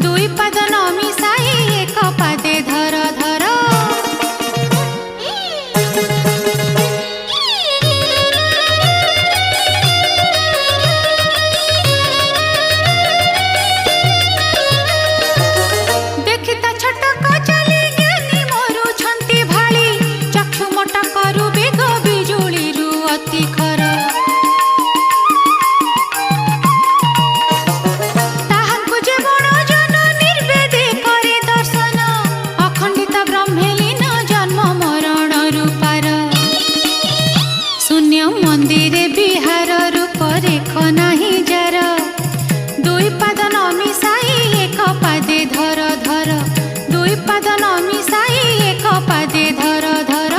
दुई पाद न मिसाई एक पादे धर धर देखिता छटक चली ज्ञानी मोरु छंती भाली चक्षु मोटा करू बेग बिजुली रु अति खर ताहांकु जे बण जन निर्वेदे करे दर्शन अखंडित ब्रह्मेलीन जन्म मरण रूपार शून्य मंदिरे विहार रूप रेख नाही जार दुई पाद न मिसाई एक पादे धर धर दुई पाद न मिसाई एक पादे धर धर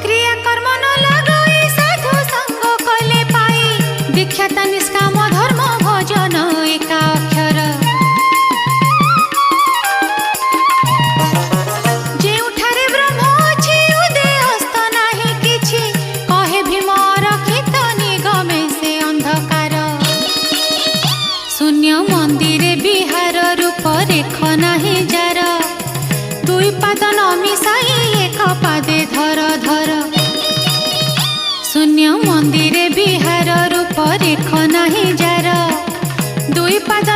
क्रिया कर्म न लगाई साधु संग कले पाई दीक्षात निष्काम धर्म भजन एका अक्षर जेउठारे ब्रह्म अछि उदय हस्त नाही किछि कहे भीम रखित निगमे से अंधकार शून्य मंदिरे विहार रूप रेख नाही जार दुई पाद न मिसाई एक पादे धर धर शून्य मंदिरे विहार रूप रेख नाही जार दुई पाद